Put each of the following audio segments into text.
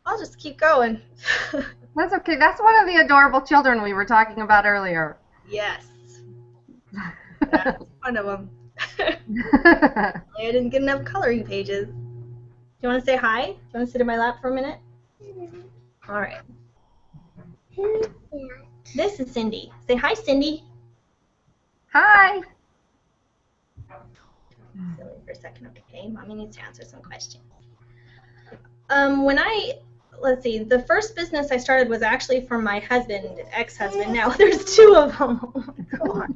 I'll just keep going. That's okay. That's one of the adorable children we were talking about earlier. Yes. That's one of them. I didn't get enough coloring pages. Do you want to say hi? Do you want to sit in my lap for a minute? All right. This is Cindy. Say hi, Cindy. Hi. Silly for a second, okay? Mommy needs to answer some questions. Let's see, the first business I started was actually for my husband, ex-husband. Now there's two of them. Oh my God.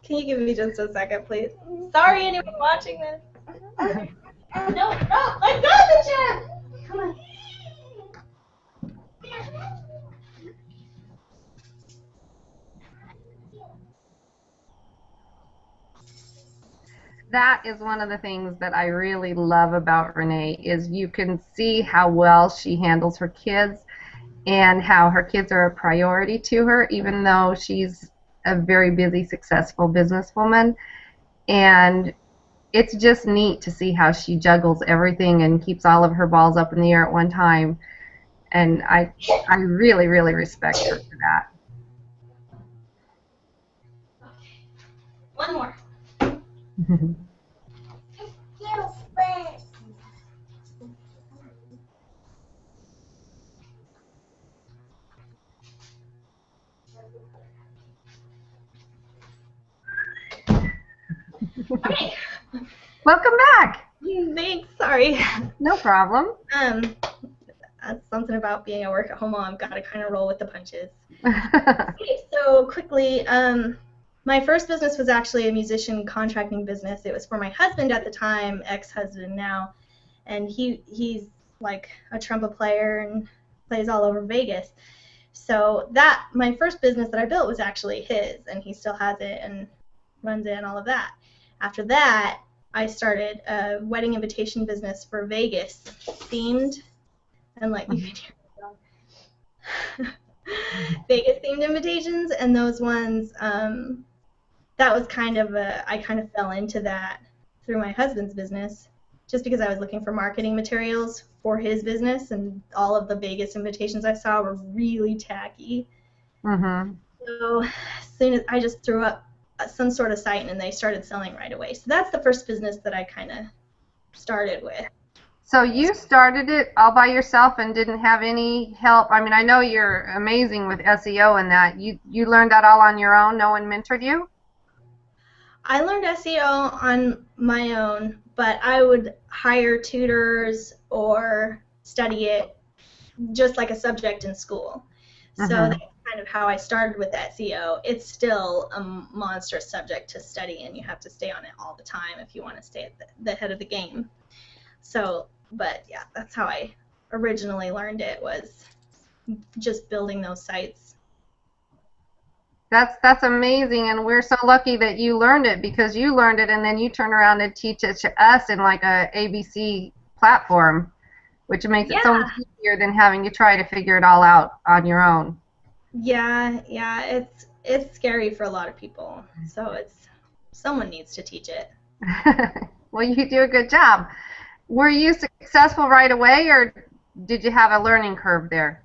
Can you give me just a second, please? Sorry, anyone watching this. No, let go of the chair. Come on. That is one of the things that I really love about Renae is you can see how well she handles her kids and how her kids are a priority to her, even though she's a very busy, successful businesswoman. And it's just neat to see how she juggles everything and keeps all of her balls up in the air at one time. And I really, really respect her for that. One more. Okay. Welcome back. Thanks. Sorry. No problem. That's something about being a work-at-home mom. Got to kind of roll with the punches. Okay, so quickly, my first business was actually a musician contracting business. It was for my husband at the time, ex-husband now, and he's like a trumpet player and plays all over Vegas. So my first business that I built was actually his, and he still has it and runs it and all of that. After that, I started a wedding invitation business for Vegas themed, and like you can hear Vegas themed invitations, and those ones, that was I kind of fell into that through my husband's business, just because I was looking for marketing materials for his business, and all of the Vegas invitations I saw were really tacky. Mm-hmm. So as soon as I just threw up some sort of site, and they started selling right away. So that's the first business that I kind of started with. So you started it all by yourself and didn't have any help? I mean, I know you're amazing with SEO and that. You learned that all on your own? No one mentored you? I learned SEO on my own, but I would hire tutors or study it just like a subject in school. So that's kind of how I started with SEO. It's still a monstrous subject to study, and you have to stay on it all the time if you want to stay at the head of the game. So, but yeah, that's how I originally learned it, was just building those sites. That's amazing, and we're so lucky that you learned it, because you learned it and then you turn around and teach it to us in like a ABC platform, which makes it so much easier than having to try to figure it all out on your own. Yeah, it's scary for a lot of people. So someone needs to teach it. Well, you do a good job. Were you successful right away, or did you have a learning curve there?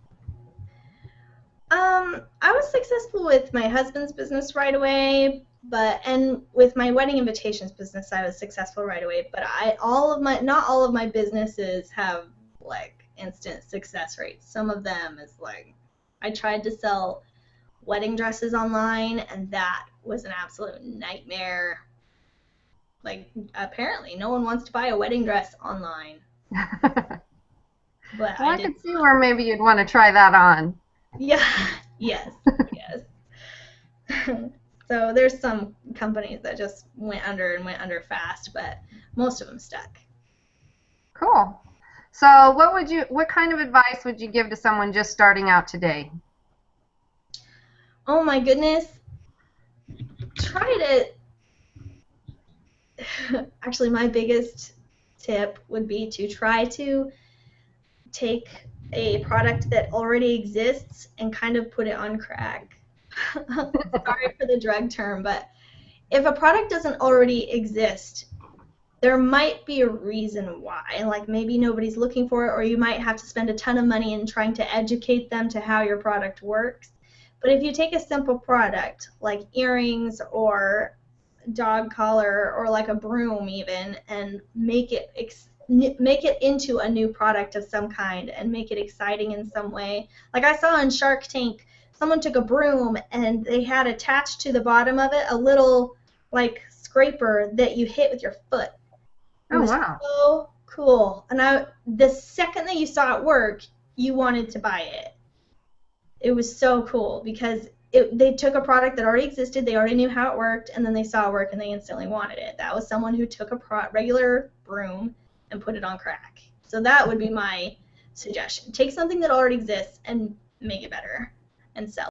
I was successful with my husband's business right away, and with my wedding invitations business, I was successful right away. But not all of my businesses have like instant success rates. Some of them is like, I tried to sell wedding dresses online, and that was an absolute nightmare. Like, apparently, no one wants to buy a wedding dress online. But well, I could see where maybe you'd want to try that on. Yeah, yes. So there's some companies that just went under fast, but most of them stuck. Cool. So what kind of advice would you give to someone just starting out today? Oh my goodness. Actually, my biggest tip would be to try to take a product that already exists and kind of put it on crack. Sorry for the drug term, but if a product doesn't already exist, there might be a reason why. Like maybe nobody's looking for it, or you might have to spend a ton of money in trying to educate them to how your product works. But if you take a simple product like earrings or dog collar or like a broom even, and make it into a new product of some kind and make it exciting in some way. Like I saw in Shark Tank, someone took a broom and they had attached to the bottom of it a little like scraper that you hit with your foot. It Oh, was wow. so cool. And the second that you saw it work, you wanted to buy it. It was so cool because they took a product that already existed, they already knew how it worked, and then they saw it work and they instantly wanted it. That was someone who took a regular broom and put it on crack. So that would be my suggestion. Take something that already exists and make it better and sell